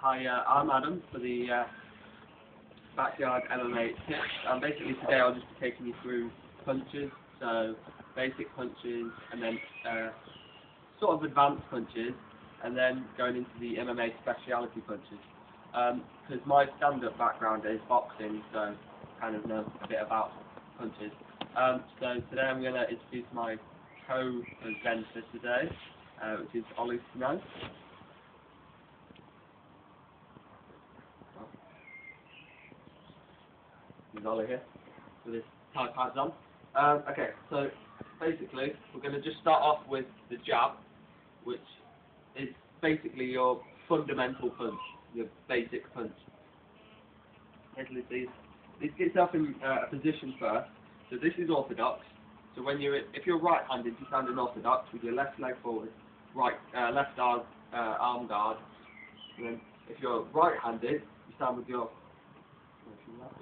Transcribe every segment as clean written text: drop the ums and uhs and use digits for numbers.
Hi, I'm Adam for the Backyard MMA Tips. Basically today I'll just be taking you through punches, so basic punches and then sort of advanced punches, and then going into the MMA speciality punches. Because my stand-up background is boxing, so I kind of know a bit about punches. So today I'm going to introduce my co-presenter today, which is Ollie Snow. There's Ollie here with his tie pads on. Okay, so basically we're going to just start off with the jab, which is basically your fundamental punch, your basic punch. Basically, please get yourself in a position first. So this is orthodox. So when if you're right-handed, you stand in orthodox with your left leg forward, left arm guard. And then if you're right-handed, you stand with your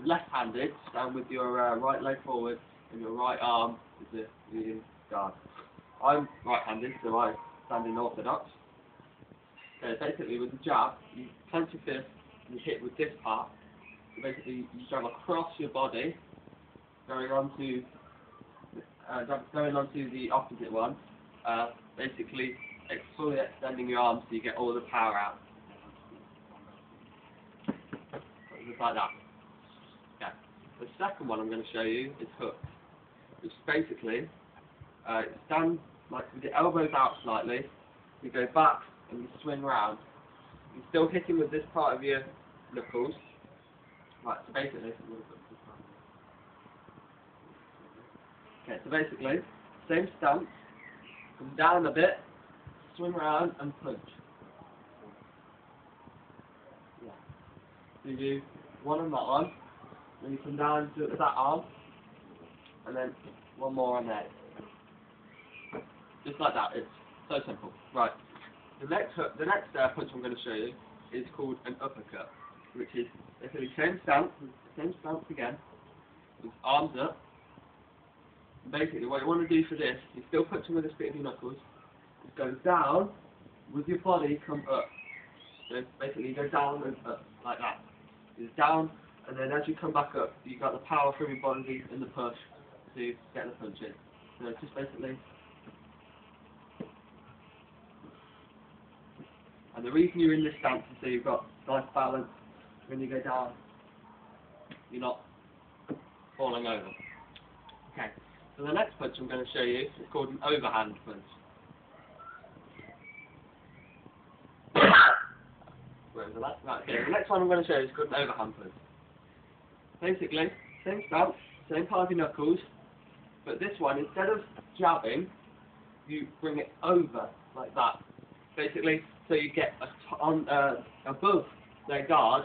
left-handed, stand with your right leg forward and your right arm is the guard. I'm right-handed, so I stand in orthodox. So basically with the jab, you clench your fist and you hit with this part. So basically you jab across your body, going onto the opposite one. Basically fully extending your arms so you get all the power out. Just like that. Okay. The second one I'm going to show you is hook, which basically stand like with your elbows out slightly, you go back and you swing round. You're still hitting with this part of your knuckles. Right, so basically, same stance, come down a bit, swing around and punch. Yeah. So you do one on that one, then you come down to that arm, and then one more on there. Just like that. It's so simple. Right. The next punch I'm going to show you is called an uppercut, which is basically same stance again, with arms up. Basically, what you want to do for this, you're still punching with the spit of your knuckles, is go down with your body, come up. So basically, you go down and up, like that. It's down, and then as you come back up, you got the power from your body in the push to get the punch in. So it's just basically. And the reason you're in this stance is so you've got nice balance. When you go down, you're not falling over. Okay. So the next punch I'm going to show you is called an overhand punch. Where is the last? Right, okay. The next one I'm going to show you is called an overhand punch. Basically, same stance, same part of your knuckles, but this one, instead of jabbing, you bring it over like that. Basically, so you get above their guard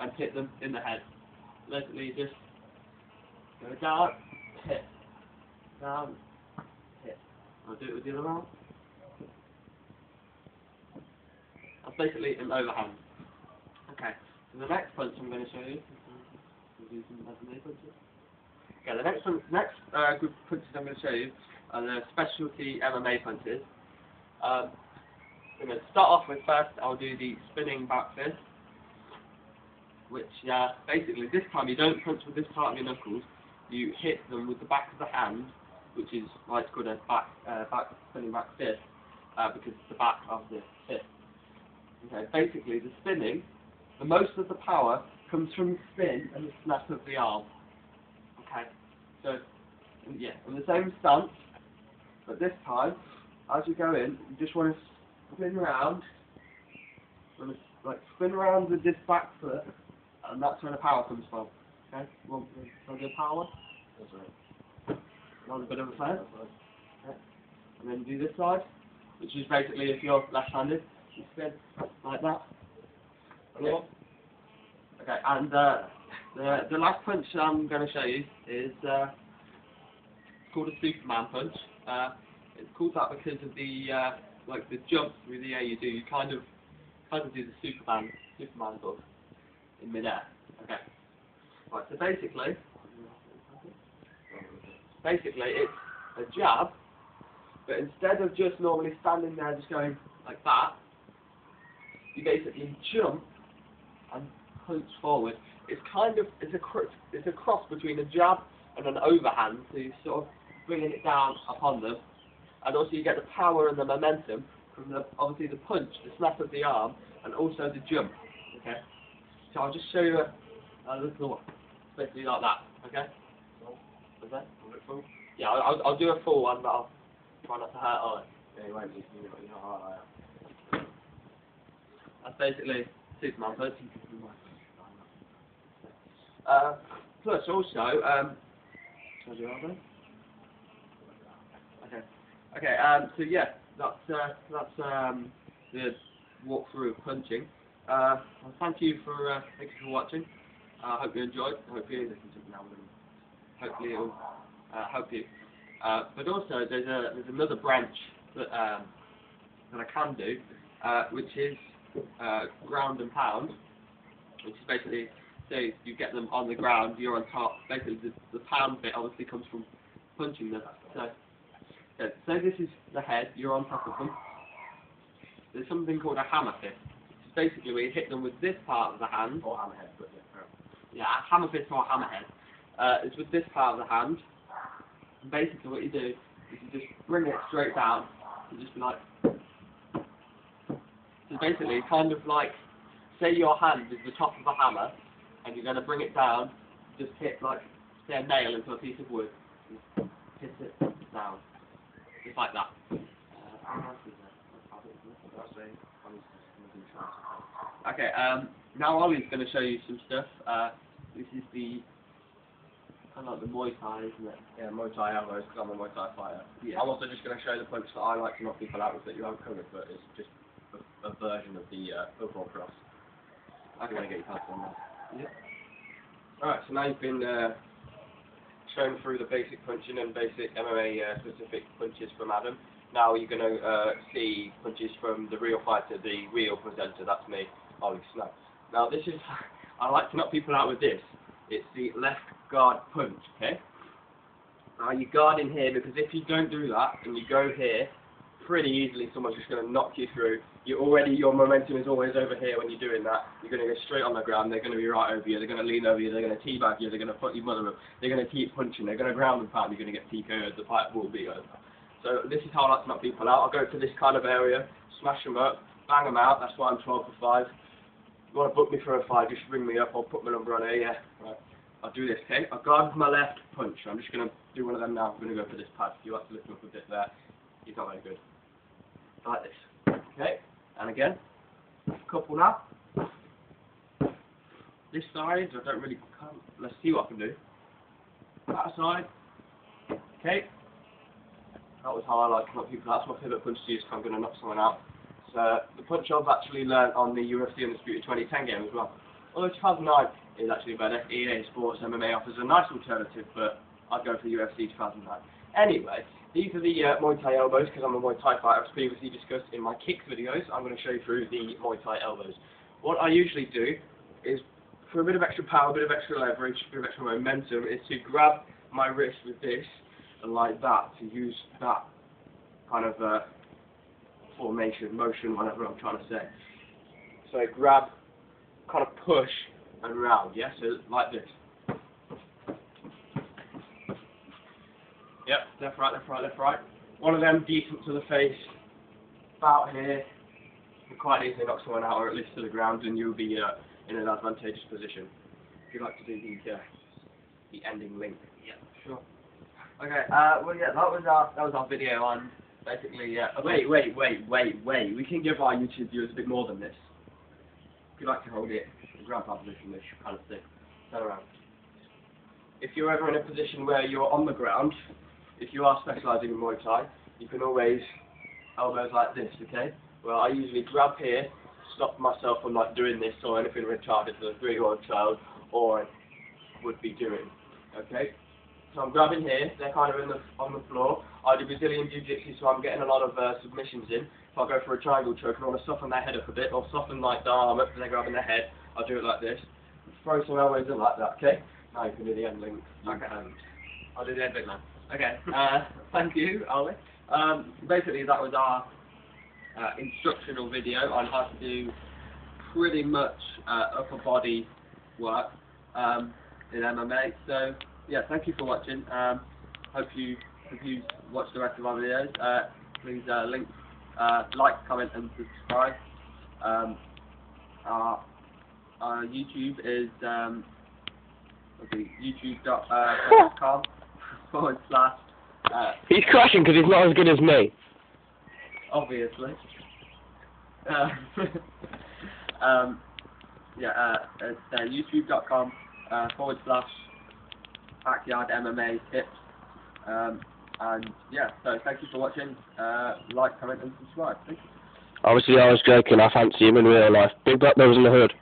and hit them in the head. Basically, you just go down, hit. Down, hit. I'll do it with the other arm. That's basically an overhand. Okay, so the next punch I'm going to show you. Okay, the next group of punches I'm going to show you are the specialty MMA punches. I'm going to start off with first, I'll do the spinning back fist, which basically this time you don't punch with this part of your knuckles, you hit them with the back of the hand, which is why it's called a spinning back fist, because it's the back of the fist. Okay, basically the spinning, the most of the power comes from the spin and the snap of the arm. Okay, so yeah, in the same stance, but this time, as you go in, you just want to spin around, spin around with this back foot, and that's where the power comes from. Okay, you want the power? That's right. Another bit of a fan. Okay. And then do this side, which is basically if you're left-handed, you spin like that. Okay. Okay, and the last punch I'm going to show you is called a Superman punch. It's called that because of the the jump through the air you do. You kind of do the Superman sort of in midair. Okay. Right. So basically it's a jab, but instead of just normally standing there, just going like that, you basically jump and punch forward. It's a cross between a jab and an overhand, so you're sort of bringing it down upon them, and also you get the power and the momentum from obviously the punch, the slap of the arm, and also the jump. Okay, so I'll just show you a little one, basically like that. Okay, okay. Yeah, I'll do a full one, but I'll try not to hurt on it. Yeah, you won't be. You know how I am. That's basically Superman punch. Plus also, okay, so yeah, that's the walkthrough of punching. Well, thank you for watching. I hope you enjoyed. Hopefully it'll help you. But also there's another branch that I can do, which is ground and pound, which is basically, say you get them on the ground, you're on top. Basically the pound bit obviously comes from punching them. So this is the head, you're on top of them. There's something called a hammer fist. It's basically where you hit them with this part of the hand. Or hammerhead, but yeah, a hammer fist or a hammerhead. It's with this part of the hand. And basically what you do is you just bring it straight down. You just be like, so basically kind of like, say your hand is the top of a hammer, and you're going to bring it down, just hit like, say a nail into a piece of wood, and hit it down, just like that. Okay, now Ollie's going to show you some stuff. This is the kind of like the Muay Thai, isn't it? yeah, Muay Thai elbows, because I'm a Muay Thai fighter. Yeah. I'm also just going to show you the punch that I like to knock people out with that you haven't covered, but it's just a version of the overall cross. Okay. You want to get your pads on that. Yeah. Alright, so now you've been shown through the basic punching and basic MMA specific punches from Adam. Now you're going to see punches from the real fighter, the real presenter. That's me, Ollie Snow. Now this is, I like to knock people out with this. It's the left guard punch, okay? Now you guard in here, because if you don't do that and you go here, pretty easily someone's just going to knock you through. Your momentum is always over here when you're doing that. You're going to go straight on the ground, they're going to be right over you, they're going to lean over you, they're going to teabag you, they're going to put your mother up, they're going to keep punching, they're going to ground and pound, you're going to get TKO'd, the fight will be over. So this is how I like to knock people out. I'll go to this kind of area, smash them up, bang them out, that's why I'm 12 for 5. If you want to book me for a fight, just ring me up, I'll put my number on here, yeah. Right. I'll do this, okay? I'll guard with my left punch. I'm just going to do one of them now. I'm going to go for this pad. You have to lift him up a bit there. He's not very good. Like this. Okay? And again. A couple now. This side, I don't really... Let's see what I can do. That side. Okay? That was how I like to knock people out. That's my favourite punch to use if I'm going to knock someone out. So, the punch I've actually learned on the UFC Undisputed 2010 game as well. Although 2009 is actually better. EA Sports MMA offers a nice alternative, but I'd go for UFC 2009. Anyway, these are the Muay Thai elbows, because I'm a Muay Thai fighter, as previously discussed in my kicks videos. I'm going to show you through the Muay Thai elbows. What I usually do is, for a bit of extra power, a bit of extra leverage, a bit of extra momentum, is to grab my wrist with this, and like that, to use that kind of formation, motion, whatever I'm trying to say. So I grab, kind of push, and round, yeah? So like this. Yep, left, right, left, right, left, right. One of them decent to the face, about here. You can quite easily knock someone out, or at least to the ground, and you'll be in an advantageous position. If you'd like to do the ending link. Yeah, sure. Okay, well yeah, that was our video on basically, wait, we can give our YouTube viewers a bit more than this. If you like to hold it, grab that position, this kind of thing. Turn around. If you're ever in a position where you're on the ground, if you are specialising in Muay Thai, you can always elbows like this, okay? Well, I usually grab here, stop myself from like doing this or anything retarded that a 3-year-old child or would be doing, okay? So I'm grabbing here, they're kind of on the floor. I do Brazilian Jiu-Jitsu, so I'm getting a lot of submissions in. If I go for a triangle choke and I want to soften their head up a bit, or soften like the arm up and they're grabbing their head, I'll do it like this. Throw some elbows in like that, okay? Now you can do the end link. Okay. I'll do the end link now. Okay, thank you, Ollie. Basically that was our instructional video on how to do pretty much upper body work in MMA. So yeah, thank you for watching. Hope you watch the rest of our videos. Please like, comment, and subscribe. Our YouTube is youtube.com/. He's crashing because he's not as good as me. Obviously. It's youtube.com/BackyardMMAtips. And yeah, so thank you for watching. Like, comment, and subscribe. Thank you. Obviously, I was joking. I fancy him in real life. Big black nose in the hood.